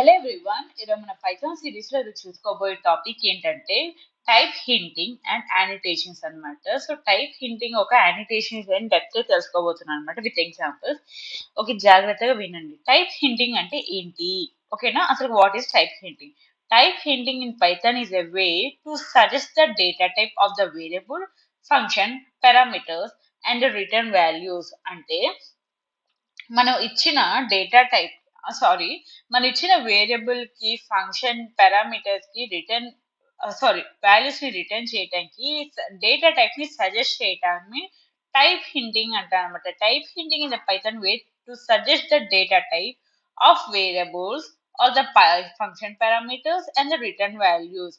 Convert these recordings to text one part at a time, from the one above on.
Hello everyone, ఈరోజు మన Python series లో చూసుకోబోయే టాపిక్ ఏంటంటే టైప్ హింటింగ్ అండ్ యానిటేషన్స్ అన్నమాట. సో టైప్ హింటింగ్ ఒక యానిటేషన్స్ అండ్ డెప్త్ తెలుసుకోబోతున్నాను అనమాట విత్ ఎగ్జాంపుల్స్. ఓకే, జాగ్రత్తగా వినండి. టైప్ హింటింగ్ అంటే ఏంటి? ఓకేనా, అసలు what is type hinting? Type hinting in Python is a way to suggest the data type of the variable, function, parameters and return values. అంటే మనం ఇచ్చిన డేటా టైప్ సారీ మనం ఇచ్చిన వేరియబుల్ కి, ఫంక్షన్, పారామీటర్స్ కి రిటర్న్ వాల్యూస్ ని return చేయడానికి data type ని సజెస్ట్ చేయటాన్ని టైప్ హింటింగ్ అంటారు అనమాట. Type hinting in the Python way to suggest the data type of variables or the function parameters and the return values.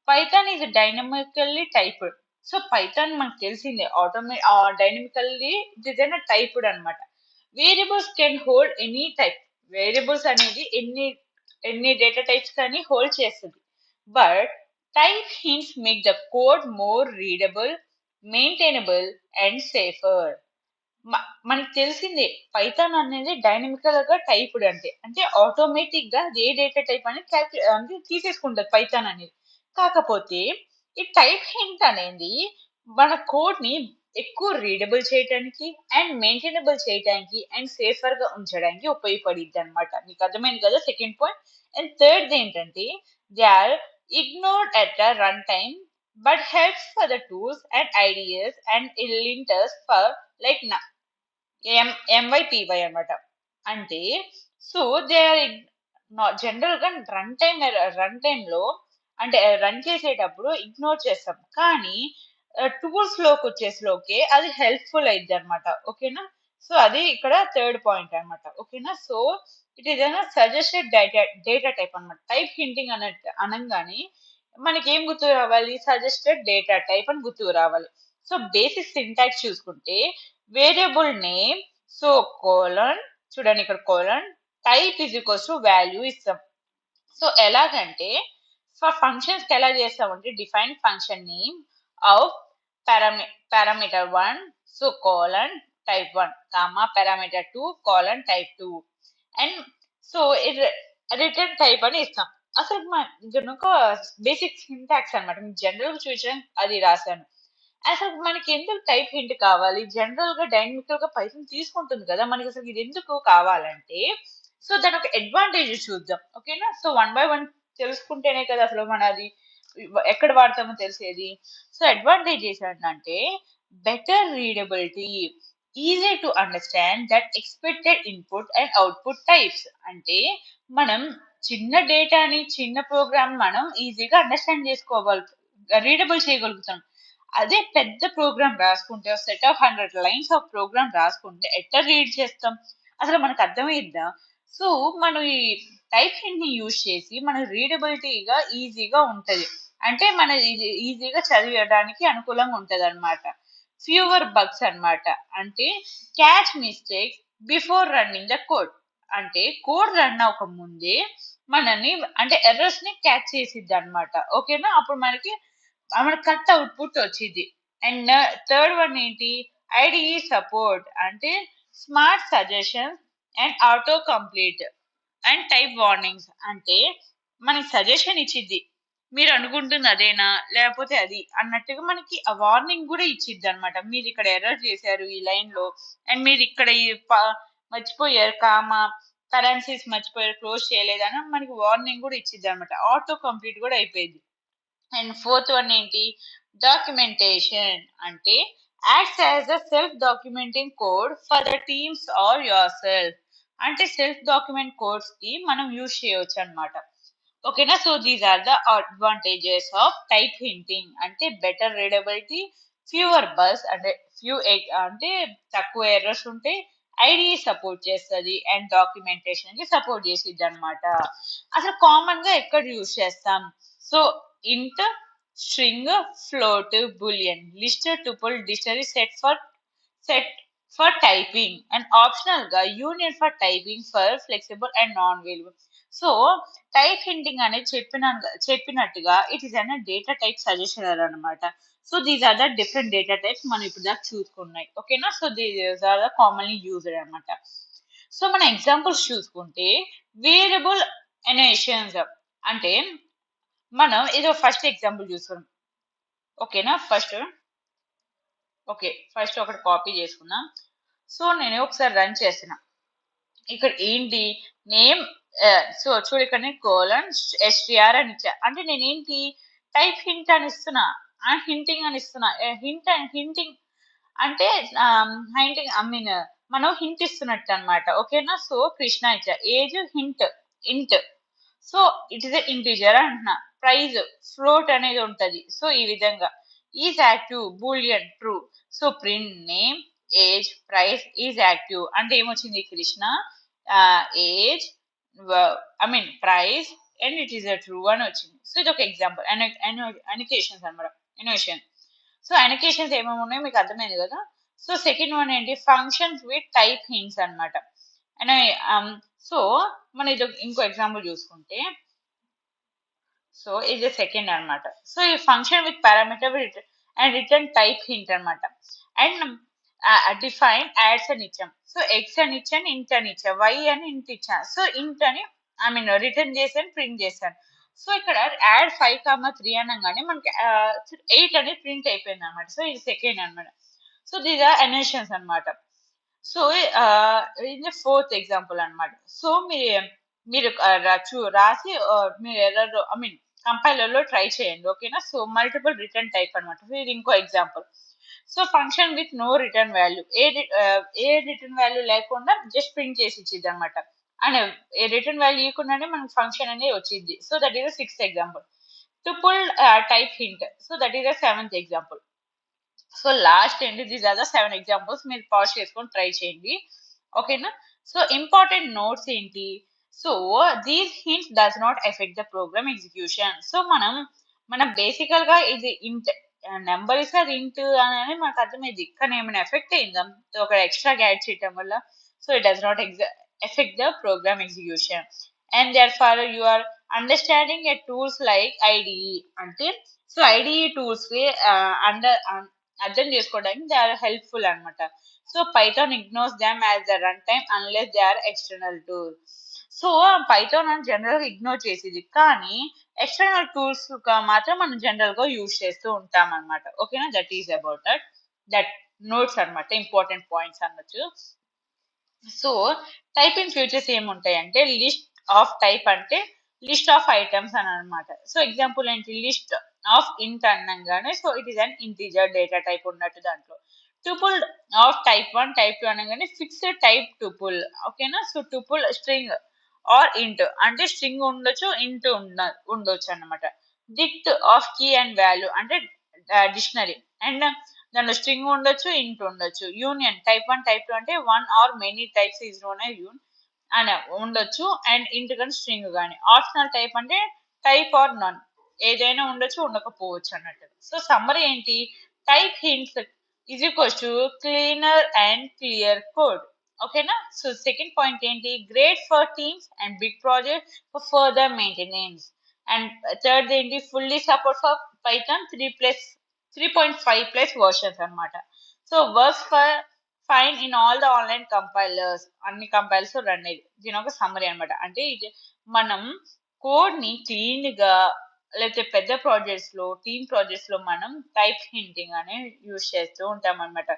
Python is dynamically typed. So Python మనకు తెలిసిందే dynamically design typed అనమాట. Variables can hold any type. Variables అనేది ఎన్ని data types కానీ hold చేస్తుంది. But type hints make the code more readable, maintainable and safer. మనకి తెలిసిందే Python అనేది డైనమికల్ గా టైప్డ్ అంటే ఆటోమేటిక్ గా ఏ డేటా టైప్ అనేది తీసేసుకుంటుంది పైథాన్ అనేది. కాకపోతే ఈ టైప్ హింట్ అనేది మన కోడ్ ని ఎక్కువ రీడబుల్ చేయడానికి అండ్ మెయింటైనబుల్ చేయడానికి అండ్ సేఫర్ గా ఉంచడానికి ఉపయోగపడిద్ది అనమాట. మీకు అర్థమైంది కదా సెకండ్ పాయింట్. అండ్ థర్డ్ ఏంటంటే they are ignored at the runtime but helps for the tools and ideas and linters for like MYPY అనమాట. అంటే సో దే ఆర్ జనరల్ గా రన్ టైమ్ లో అంటే రన్ చేసేటప్పుడు ఇగ్నోర్ చేస్తాం, కానీ టూల్స్ లోకి వచ్చేసలోకే అది హెల్ప్ఫుల్ అయింది అనమాట. ఓకేనా, సో అది ఇక్కడ థర్డ్ పాయింట్ అనమాట. ఓకేనా, so it is suggested data type అనమాట. టైప్ హింటింగ్ అనగానే మనకి ఏం గుర్తు రావాలి? సజెస్టెడ్ డేటా టైప్ అని గుర్తుకు రావాలి. సో బేసిక్ సింటాక్స్ చూసుకుంటే వేరియబుల్ నేమ్, సో కోలన్, చూడండి ఇక్కడ colon, type is equals to value ఇస్తాం. సో ఎలాగంటే ఫర్ ఫంక్షన్స్ కి ఎలా చేస్తామంటే define function name of parameter 1, so colon type 1, comma parameter 2 colon type 2 and so return type అని ఇస్తాం. అసలు ఒక బేసిక్ సింటాక్స్ అనమాట. జనరల్ చూసాం అది రాశాను. అసలు మనకి ఎందుకు టైప్ హింట్ కావాలి? జనరల్ గా డైనమికల్ గా పైథాన్ తీసుకుంటుంది కదా, మనకి అసలు ఇది ఎందుకు కావాలంటే సో దాని ఒక అడ్వాంటేజ్ చూద్దాం. ఓకేనా, సో వన్ బై వన్ తెలుసుకుంటేనే కదా అసలు మనది ఎక్కడ వాడతామో తెలిసేది. సో అడ్వాంటేజెస్ ఏంటంటే better readability, easy to understand that expected input and output types. అంటే మనం చిన్న డేటాని, చిన్న ప్రోగ్రామ్ మనం ఈజీగా అండర్స్టాండ్ రీడబుల్ చేయగలుగుతాం. అదే పెద్ద ప్రోగ్రామ్ రాసుకుంటే set of 100 lines of program రాసుకుంటే ఎట్లా రీడ్ చేస్తాం? అసలు మనకు అర్థమైద్దా? సో మనం ఈ టైప్ హింట్ ని యూజ్ చేసి మన రీడబిలిటీగా ఈజీగా ఉంటది. అంటే మన ఈజీగా చదివడానికి అనుకూలంగా ఉంటది అనమాట. ఫ్యూవర్ బగ్స్ అనమాట. అంటే catch mistakes before running the code. అంటే కోడ్ రన్ అవ్వక ముందే మనని అంటే ఎర్రర్స్ ని క్యాచ్ చేసిద్ది అనమాట. ఓకేనా, అప్పుడు మనకి కరెక్ట్ అవుట్పుట్ వచ్చింది. అండ్ థర్డ్ వన్ ఏంటి? IDE support. అంటే smart suggestion and auto complete and type warnings. అంటే మనకి సజెషన్ ఇచ్చిద్ది, మీరు అనుకుంటుంది అదేనా లేకపోతే అది అన్నట్టుగా మనకి ఆ వార్నింగ్ కూడా ఇచ్చిద్ది అనమాట. మీరు ఇక్కడ ఎర్రర్ చేశారు ఈ లైన్ లో, అండ్ మీరు ఇక్కడ మర్చిపోయారు కామా కరెన్సీస్ మర్చిపోయారు, క్లోజ్ చేయలేదని మనకి వార్నింగ్ కూడా ఇచ్చిద్ది అనమాట. ఆటో కంప్లీట్ కూడా అయిపోయింది. అండ్ ఫోర్త్ వన్ ఏంటి? డాక్యుమెంటేషన్. అంటే acts as a self documenting code for the teams or yourself. అంటే సెల్ఫ్ డాక్యుమెంట్ కోడ్స్ కి మనం యూజ్ చేయవచ్చు అనమాట. ఓకేనా, so these are the advantages of type hinting. అంటే బెటర్ రీడబిలిటీ, ఫ్యూవర్ బస్ అంటే అంటే తక్కువ ఎర్రర్స్ ఉంటాయి, ఐడిఈ సపోర్ట్ చేస్తుంది అండ్ డాక్యుమెంటేషన్ కి సపోర్ట్ చేసిద్ది అనమాట. అసలు కామన్ గా ఎక్కడ యూజ్ చేస్తాం? So int, string, float, boolean, list, tuple, dictionary, set for typing and optional గా union for typing for flexible and non-variable. So type hinting అనేది చెప్పినట్టుగా it is an data type suggestioner అనమాట. So these are the different data types మనం ఇప్పుడు దాకా చూసుకున్నాయి. ఓకేనా, so these are the commonly used అనమాట. సో మన ఎగ్జాంపుల్స్ చూసుకుంటే వేరియబుల్ ఎనేషన్స్ అంటే మనం ఇది ఫస్ట్ ఎగ్జాంపుల్ చూస్తున్నాం. ఓకేనా? ఫస్ట్ ఒకటి కాపీ చేసుకుందాం. సో నేను ఒకసారి రన్ చేసిన. ఇక్కడ ఏంటి నేమ్, సో చూడు ఇక్కడ నేను కోలన్ ఎస్టిఆర్ అని ఇచ్చా. అంటే నేను ఏంటి టైప్ హింట్ అని ఇస్తున్నా, హింటింగ్ అని ఇస్తున్నా. హింటింగ్ అంటే హైంటింగ్ ఐ మీన్ మనం హింట్ ఇస్తున్నట్టు అనమాట. ఓకేనా? సో కృష్ణ ఇచ్చా, ఏజ్ హింట్ ఇంట్, సో ఇట్ ఇస్ ఇంటీజర్ అంటున్నా. ప్రైజ్ ఫ్లోట్ అనేది ఉంటది. సో ఈ విధంగా is active Boolean true. So print name age price is active అంటే ఏమొచ్చింది Krishna age I mean price and it is true అని వచ్చింది. సో ఇది ఒక ఎగ్జాంపుల్ అనొకేషన్స్ అనమాట. ఎనోషన్. సో అనొకేషన్స్ ఏమేమి ఉన్నాయో మీకు అర్థమైంది కదా. సో సెకండ్ వన్ ఏంటి ఫంక్షన్స్ విత్ టైప్ హింట్స్ అనమాట. సో మనం ఇది ఇంకో ఎగ్జాంపుల్ చూసుకుంటే, సో ఇది సెకండ్ అనమాట. సో ఈ function with parameter and return type hint అనమాట. అండ్ డిఫైన్ యాడ్స్ అని ఇచ్చాం. సో ఎక్స్ అని ఇచ్చాను, ఇంట్ అని ఇచ్చాను, వై అని ఇంట్ ఇచ్చాను. సో ఇంట్ అని ఐ మీన్ రిటర్న్ చేశాను, ప్రింట్ చేశాను. సో ఇక్కడ యాడ్ 5,3 అనగానే మనకి 8 అనేది ప్రింట్ అయిపోయింది అనమాట. సో ఇది సెకండ్ అనమాట. సో దీస్ ఆర్ ఎనేషన్స్ అనమాట. సో ఇది ఫోర్త్ ఎగ్జాంపుల్ అనమాట. సో మీరు రాసి మీరు ఎర్రర్ ఐ మీన్ కంపైలర్ లో ట్రై చేయండి. ఓకేనా? సో మల్టిపుల్ రిటర్న్ టైప్ అనమాట. సో ఇది ఇంకో example. So function with no return value, a return value లేకుండా జస్ట్ ప్రింట్ చేసి ఇచ్చింది అనమాట. అండ్ ఏ రిటర్న్ వాల్యూ ఇవ్వకుండానే మనకు ఫంక్షన్ అనేది వచ్చింది. So that is sixth example. Tuple type hint, so that is seventh example. So last ఏంటి these are the 7 examples. మీరు పాజ్ చేసుకొని ట్రై చేయండి. ఓకేనా? సో ఇంపార్టెంట్ నోట్స్ ఏంటి? So these hints does not effect the program execution. So మనం బేసికల్ గా ఇది ఇంట్ నెంబర్ ఇస్ అది ఇంట్ అని మనకు అర్థమైంది. కానీ ఏమైనా ఎఫెక్ట్ అయిందా ఒక ఎక్స్ట్రా యాడ్ చేయటం వల్ల? So it does not effect the program execution. And they're for you are understanding a tools like IDE అంటే, సో ఐడిఈ టూల్స్ అర్థం చేసుకోవడానికి దే ఆర్ హెల్ప్ఫుల్ అనమాట. So Python ignores them as the runtime unless they are external tool. So Python అని general గా ignore చేసేది, కానీ external tools మాత్రం మనం జనరల్ గా యూజ్ చేస్తూ ఉంటాం అనమాట. ఓకేనా? That is about that notes అనమాట. ఇంపార్టెంట్ పాయింట్స్ అనొచ్చు. సో టైపింగ్ ఫ్యూచర్స్ ఏముంటాయి అంటే, లిస్ట్ ఆఫ్ టైప్ అంటే లిస్ట్ ఆఫ్ ఐటమ్స్ అని అనమాట. సో ఎగ్జాంపుల్ ఏంటి లిస్ట్ ఆఫ్ ఇంట్ అనగానే so it is an integer data type ఉన్నట్టు దాంట్లో. టుపుల్ ఆఫ్ టైప్ 1 టైప్ 2 అనగానే ఫిక్స్డ్ టైప్ టుపుల్. ఓకేనా? So tuple string or int అంటే స్ట్రింగ్ ఉండొచ్చు, ఇంట్ ఉండొచ్చు అనమాట. Dict of key and value అంటే డిక్షనరీ అండ్ దానిలో స్ట్రింగ్ ఉండొచ్చు, ఇంట్ ఉండొచ్చు. యూనియన్ టైప్ 1 టైప్ 2 అంటే one or many types is known as union అని ఉండొచ్చు అండ్ ఇంట్ కానీ స్ట్రింగ్ కానీ. ఆప్షనల్ టైప్ అంటే టైప్ ఆర్ నన్, ఏదైనా ఉండొచ్చు ఉండకపోవచ్చు అన్నట్టు. సో సమ్మరీ ఏంటి? Type hints is equals to cleaner and clear code. ఓకేనా? సో సెకండ్ పాయింట్ ఏంటి? Great for teams and big project for further maintenance. And third ఏంటి? Fully support for Python 3.5 plus versions అనమాట. So works for fine in all the online compilers, అన్ని compilers run అయ్యి. దీని ఒక summary అనమాట. అంటే ఇది మనం కోడ్ ని క్లీన్ గా లేకపోతే పెద్ద ప్రాజెక్ట్స్ లో టీమ్ ప్రాజెక్ట్స్ లో మనం టైప్ హింటింగ్ అనే యూజ్ చేస్తూ ఉంటాం అనమాట.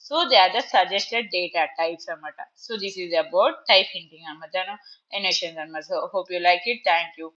So they are the suggested data types అనమాట. So this is about type hinting అనమాట, ఎనేషన్స్ అనమాట. So hope you like it. Thank you.